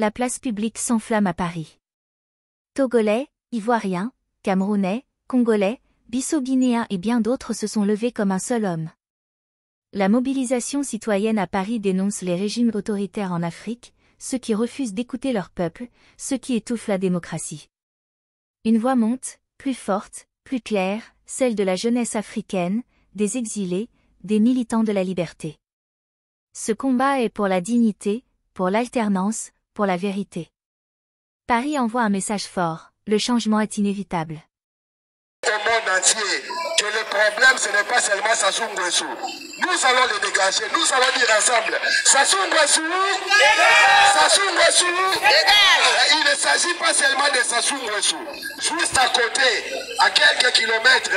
la place publique s'enflamme à Paris. Togolais, Ivoiriens, Camerounais, Congolais, Bissau-Guinéens et bien d'autres se sont levés comme un seul homme. La mobilisation citoyenne à Paris dénonce les régimes autoritaires en Afrique, ceux qui refusent d'écouter leur peuple, ceux qui étouffent la démocratie. Une voix monte, plus forte, plus claire, celle de la jeunesse africaine, des exilés, des militants de la liberté. Ce combat est pour la dignité, pour l'alternance, pour la vérité. Paris envoie un message fort, le changement est inévitable. Au monde entier, que le problème ce n'est pas seulement Sassou Nguesso. Nous allons le dégager, nous allons dire ensemble, Sassou Nguesso, Sassou Nguesso, il ne s'agit pas seulement de Sassou Nguesso. Juste à côté, à quelques kilomètres,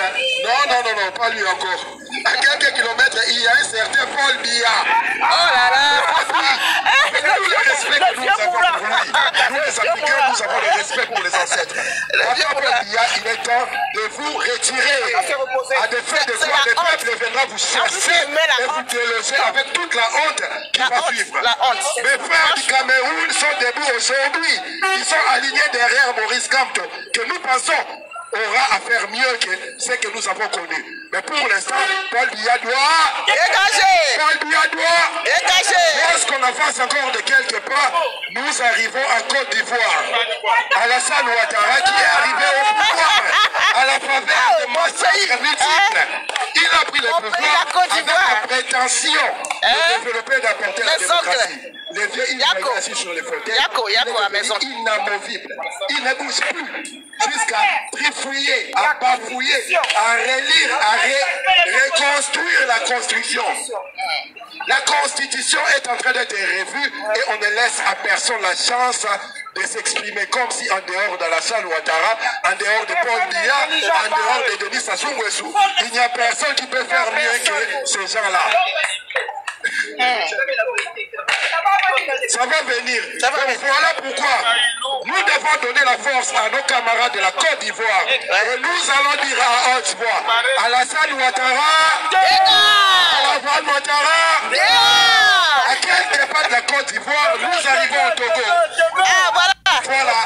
non, pas lui encore. À quelques kilomètres, il y a un certain Paul Biya. Oh là là! Nous le respect que nous avons pour lui. Nous les Africains, nous avons le respect pour les ancêtres. Papa Paul Biya, il est temps de vous retirer. À des faits de quoi le peuple viendra vous chasser et vous déloger avec toute la honte qui va suivre. Mes frères du Cameroun sont debout aujourd'hui. Ils sont alignés derrière Maurice Kamto, que nous pensons aura à faire mieux que ce que nous avons connu. Mais pour l'instant, Paul Biya doit dégager. Paul Biya doit dégager. Lorsqu'on avance encore de quelques pas, nous arrivons en Côte d'Ivoire. Alassane Ouattara qui est arrivé au pouvoir à la faveur de massacres multiples. Il a pris le pouvoir avec la prétention de développer et d'apporter la démocratie. Les vieux, il est assis sur les fauteuils. Il est inamovible. Il ne bouge plus. Jusqu'à trifouiller, à bafouiller, à relire, à reconstruire la construction. La constitution est en train d'être revue et on ne laisse à personne la chance de s'exprimer comme si en dehors d'Alassane Ouattara, en dehors de Paul Biya, en dehors de Denis Sassou Nguesso, il n'y a personne qui peut faire mieux que ces gens-là. Ça va venir. Donc voilà pourquoi nous devons donner la force à nos camarades de la Côte d'Ivoire. Et nous allons dire à haute voix, Alassane Ouattara, Alassane Ouattara, à quelques pas de la Côte d'Ivoire, nous arrivons au Togo. Voilà.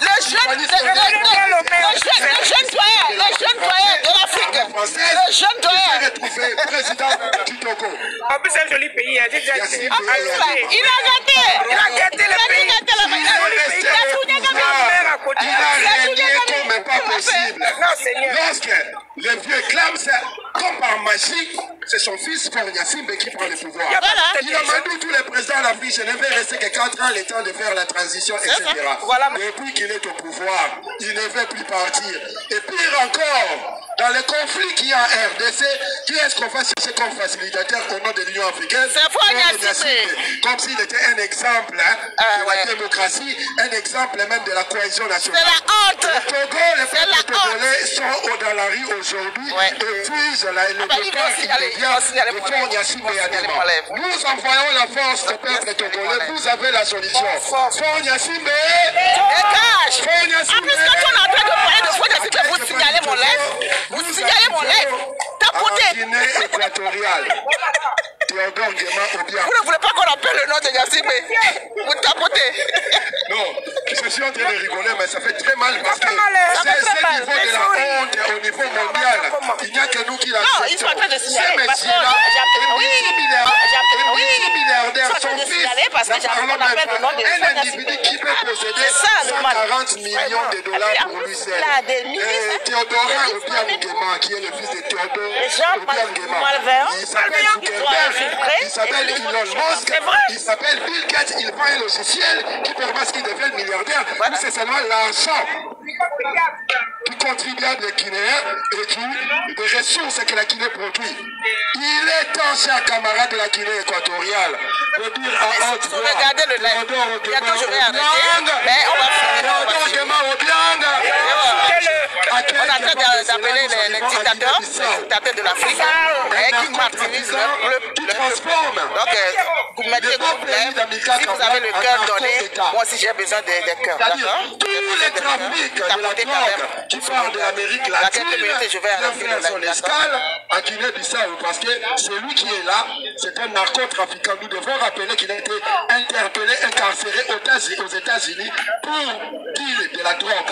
Le jeune doyen de l'Afrique. Le jeune doyen. Retrouvé président du Togo. En plus, c'est un joli pays. Il a gâté. Il a gâté le pays. Il a régné comme pas possible. Lorsque les vieux clament, comme par magie, c'est son fils Faure-Gnassingbé qui prend le pouvoir. Il a mandé tous les présidents d'Afrique. Je ne vais rester que 4 ans, le temps de faire la transition, etc. Depuis qu'il est au pouvoir, il ne veut plus partir. Et pire encore, dans le conflit qu'il y a en RDC, qui est-ce qu'on va chercher comme facilitateur au nom de l'Union africaine? C'est Faure-Gnassingbé. Comme s'il était un exemple de la démocratie, un exemple même de la cohésion nationale. C'est la honte. Le Togo, les peuples togolais sont dans la rue aujourd'hui et fusent le départ immédiat de Faure-Gnassingbé à Dema. Nous envoyons la force au peuple togolais. Vous avez la solution. Faure-Gnassingbé. Dégage. En plus, quand on est en train de parler de Faure-Gnassingbé, vous signalez mon live. Vous signalez mon live. Tapotez. En Guinée équatoriale. Théodore Nguema Obiang. Vous ne voulez pas qu'on appelle le nom de Gnassingbé. Vous tapotez. Non, je suis en train de rigoler, mais ça fait très mal parce que c'est le niveau de la honte au niveau mondial. Il n'y a que nous qui l'acceptons. Non, ils sont en train de signaler. Ces messieurs-là, multimilliardaires, son fils, un individu qui peut posséder 140 millions de dollars pour lui seul. Théodore Obiang Nguema, qui est le fils de Théodore Obiang Nguema, il s'appelle Zuckerberg, il s'appelle Elon Musk, il s'appelle Bill Gates, il vend un logiciel qui permet qu'il devienne milliardaire. C'est seulement l'argent du contribuable guinéen et des ressources que la Guinée produit. Il est temps, chers camarades de la Guinée équatoriale, de dire à haute voix, regardez le live. Bientôt je vais arrêter, mais on va finir. On est en train d'appeler les dictateurs de l'Afrique qui martyrisent le peuple. Donc, vous mettez groupe lèvres. Si vous avez le cœur donné, moi aussi j'ai besoin des cœurs. Tous les trafics de la drogue qui partent de l'Amérique latine viennent à son escale à Guinée-Bissau parce que celui qui est là, c'est un narcotrafiquant. Nous devons rappeler qu'il a été interpellé, incarcéré au aux États-Unis pour deal de la drogue.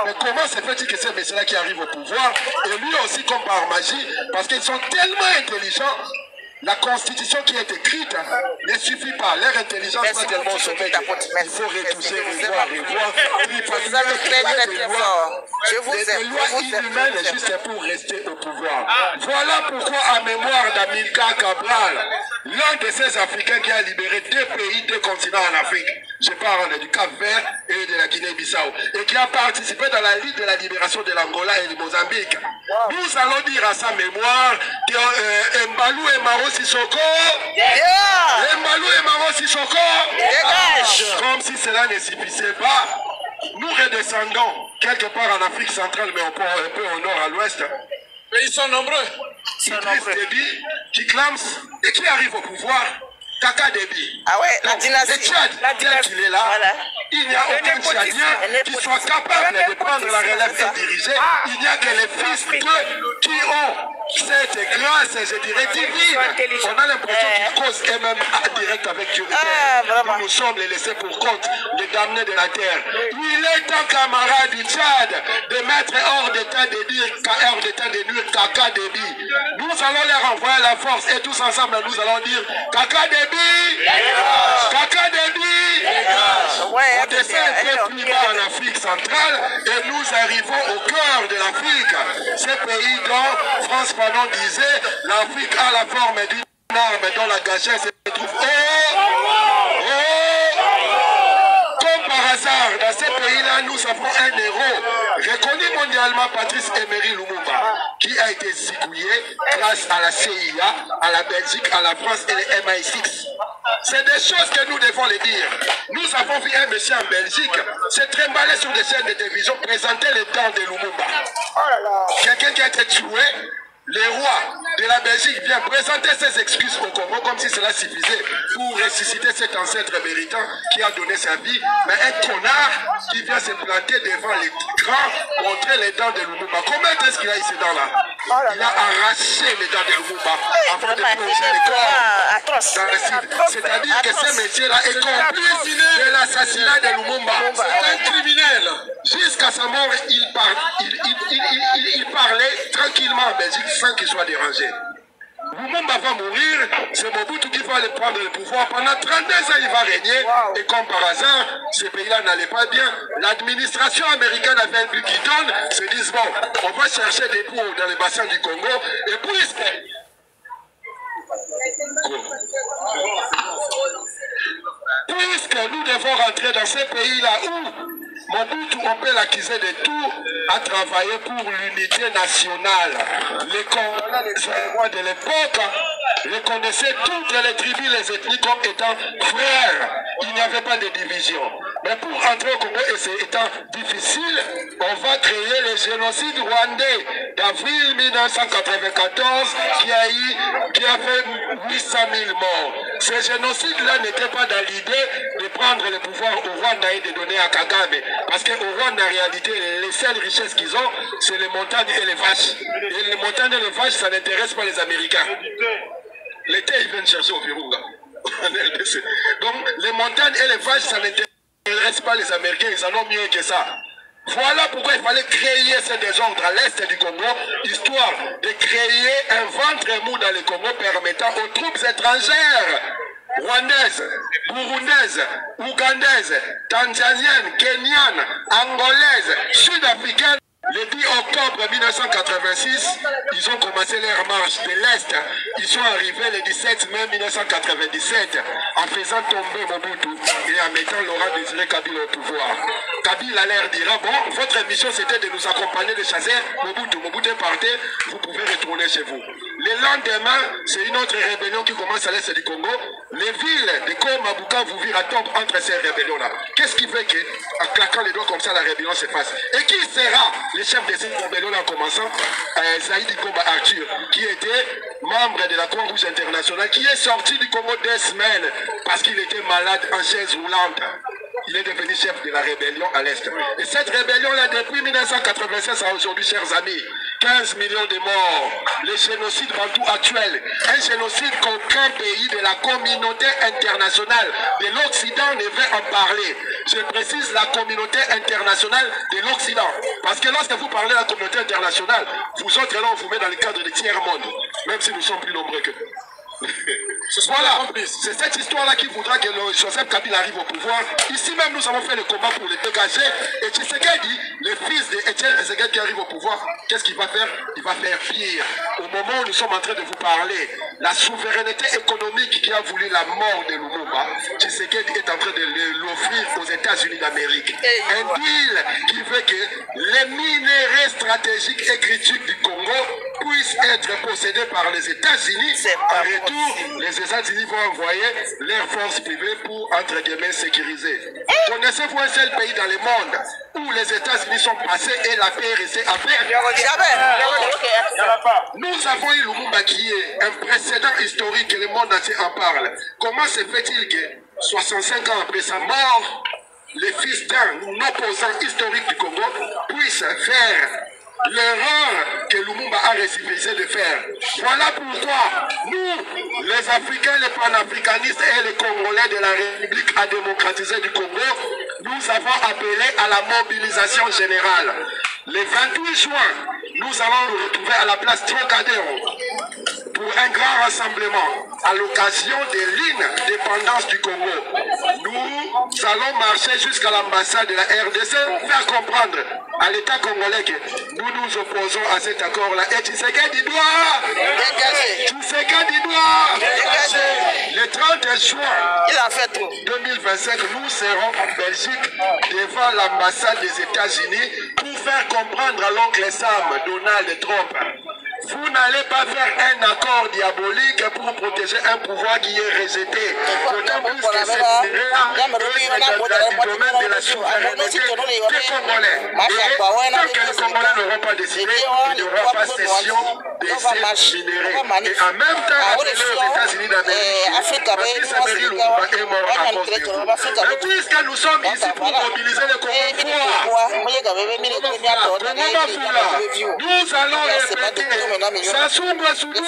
Mais comment se fait-il que ces messieurs-là qui arrivent au pouvoir, et lui aussi comme par magie, parce qu'ils sont tellement intelligents, la constitution qui est écrite ne suffit pas. Leur intelligence n'est pas tellement sommet. Il faut retoucher, revoir. Vous avez très fort. Je vous aime. Des lois inhumaines juste pour rester au pouvoir. Voilà pourquoi, en mémoire d'Amilcar Cabral, l'un de ces Africains qui a libéré 2 pays, 2 continents en Afrique, je parle du Cap-Vert et de la Guinée-Bissau, et qui a participé dans la lutte de la libération de l'Angola et du Mozambique. Nous allons dire à sa mémoire que Mbalou et Maro Sissoko, Mbalou et Maro Sissoko, comme si cela ne suffisait pas, nous redescendons quelque part en Afrique centrale, mais un peu au nord, à l'ouest. Mais ils sont nombreux. Idriss Déby, qui clame et qui arrive au pouvoir. Kaka Déby. Ah ouais, la dynastie. Le Tchad, tel qu'il est là, voilà. Il n'y a aucun Tchadien qui soit capable de prendre la relève et diriger. Il n'y a que les fils d'eux qui ont cette grâce, je dirais, divine. On a l'impression qu'ils causent eux-mêmes direct avec Dieu. Nous sommes les laissés pour compte, les damnés de la terre. Il est temps, camarades du Tchad, de mettre hors d'état de nuire Kaka Déby. Nous allons leur envoyer la force et tous ensemble nous allons dire Kaka Déby, Kaka Déby. On descend un peu plus bas en Afrique centrale et nous arrivons au cœur de l'Afrique. Ce pays dont France Fanon disait l'Afrique a la forme d'une arme dont la gâchette se trouve Comme par hasard, dans ce pays-là, nous avons un héros reconnu mondialement, Patrice Emery Lumumba, qui a été zigouillé grâce à la CIA, à la Belgique, à la France et les MI6. C'est des choses que nous devons les dire. Nous avons vu un monsieur en Belgique se trimballer sur des chaînes de télévision présenter les dents de Lumumba. Quelqu'un qui a été tué, le roi de la Belgique vient présenter ses excuses au Congo comme si cela suffisait pour ressusciter cet ancêtre méritant qui a donné sa vie. Mais un connard qui vient se planter devant l'écran, montrer les dents de Lumumba. Comment est-ce qu'il a eu ces dents-là? Il a arraché les dents de Lumumba avant de plonger les corps dans le cible. C'est-à-dire que ce monsieur-là est complice de l'assassinat de Lumumba. C'est un criminel. Jusqu'à sa mort, il parlait tranquillement en Belgique sans qu'il soit dérangé. Lumumba va mourir, c'est Mobutu qui va aller prendre le pouvoir. Pendant 32 ans, il va régner. Et comme par hasard, ce pays-là n'allait pas bien. L'administration américaine avait un but qui donne, se disent bon, on va chercher des poux dans les bassins du Congo. Et puisque nous devons rentrer dans ces pays-là où Mobutu, on peut l'accuser de tout, a travaillé pour l'unité nationale. Les Congolais de l'époque reconnaissaient toutes les tribus, les ethnies comme étant frères. Il n'y avait pas de division. Mais pour entrer au Congo, et c'est étant difficile, on va créer le génocide rwandais d'avril 1994 qui a fait 800 000 morts. Ce génocide-là n'était pas dans l'idée de prendre le pouvoir au Rwanda et de donner à Kagame. Parce qu'au Rwanda, en réalité, les seules richesses qu'ils ont, c'est les montagnes et les vaches. Et les montagnes et les vaches, ça n'intéresse pas les Américains. L'été, ils viennent chercher au Virunga. Donc, les montagnes et les vaches, ça n'intéresse pas les Américains. Ils en ont mieux que ça. Voilà pourquoi il fallait créer ce désordre à l'est du Congo, histoire de créer un ventre mou dans le Congo permettant aux troupes étrangères, rwandaises, burundaises, ougandaises, tanzaniennes, kenyanes, angolaises, sud-africaines. Le 10 octobre 1986, ils ont commencé leur marche de l'Est. Ils sont arrivés le 17 mai 1997 en faisant tomber Mobutu et en mettant Laurent Désiré Kabila au pouvoir. Kabila leur dira, bon, votre mission c'était de nous accompagner de chasser Mobutu. Mobutu est parti, vous pouvez retourner chez vous. Le lendemain, c'est une autre rébellion qui commence à l'Est du Congo. Les villes de Goma, Bukavu, Vira tombent entre ces rébellions-là. Qu'est-ce qui fait que, en claquant les doigts comme ça, la rébellion se fasse? Et qui sera le chef de cette rébellion en commençant Zaïdi Gomba Arthur, qui était membre de la Croix-Rouge internationale, qui est sorti du Congo 2 semaines parce qu'il était malade en chaise roulante. Il est devenu chef de la rébellion à l'Est. Et cette rébellion-là, depuis 1996 à aujourd'hui, chers amis, 15 millions de morts, le génocide bantou actuel, un génocide qu'aucun pays de la communauté internationale de l'Occident ne veut en parler. Je précise la communauté internationale de l'Occident. Parce que lorsque vous parlez de la communauté internationale, vous autres là on vous met dans le cadre du tiers-monde, même si nous sommes plus nombreux que vous. Voilà, c'est cette histoire-là qui voudra que Joseph Kabila arrive au pouvoir. Ici même, nous avons fait le combat pour le dégager. Et Tshisekedi, le fils d'Etienne Tshisekedi qui arrive au pouvoir, qu'est-ce qu'il va faire? Il va faire pire. Au moment où nous sommes en train de vous parler, la souveraineté économique qui a voulu la mort de Lumumba, Tshisekedi est en train de l'offrir aux États-Unis d'Amérique. Un deal qui veut que les minéraux stratégiques et critiques du Congo puissent être possédés par les États-Unis. En retour, les États-Unis vont envoyer leurs forces privées pour, entre guillemets, sécuriser. Connaissez-vous un seul pays dans le monde où les États-Unis sont passés et la paix est restée à faire? Nous avons eu Lumumba qui est un précédent historique et le monde entier en parle. Comment se fait-il que 65 ans après sa mort, le fils d'un opposant historique du Congo puisse faire l'erreur que Lumumba a réciproqué de faire? Voilà pourquoi nous, les Africains, les panafricanistes et les Congolais de la République à démocratiser du Congo, nous avons appelé à la mobilisation générale. Le 28 juin, nous allons nous retrouver à la place Trocadéro pour un grand rassemblement à l'occasion de l'indépendance du Congo. Nous allons marcher jusqu'à l'ambassade de la RDC pour faire comprendre à l'État congolais que nous nous opposons à cet accord-là. Et Tshisekedi doit dégager. Tshisekedi doit dégager. Le 30 juin 2025, nous serons en Belgique devant l'ambassade des États-Unis pour faire comprendre à l'oncle Sam, Donald Trump, vous n'allez pas faire un accord diabolique pour protéger un pouvoir qui est rejeté. D'autant plus que cette minérale est du domaine de la souveraineté des Congolais. Et tant que les Congolais n'auront pas décidé, il n'y aura pas cession de ces minéraux. Et en même temps, appeler aux États-Unis d'Amérique, parce que Samuel Lumumba est mort à cause de vous. Mais puisque nous sommes ici pour mobiliser le Congo, nous allons répéter. Sassou Nguesso doit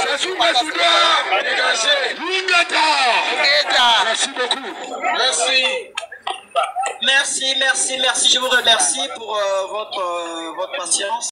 Sassou Nguesso doit dégager. Lingata. Merci beaucoup. Merci. Je vous remercie pour votre patience.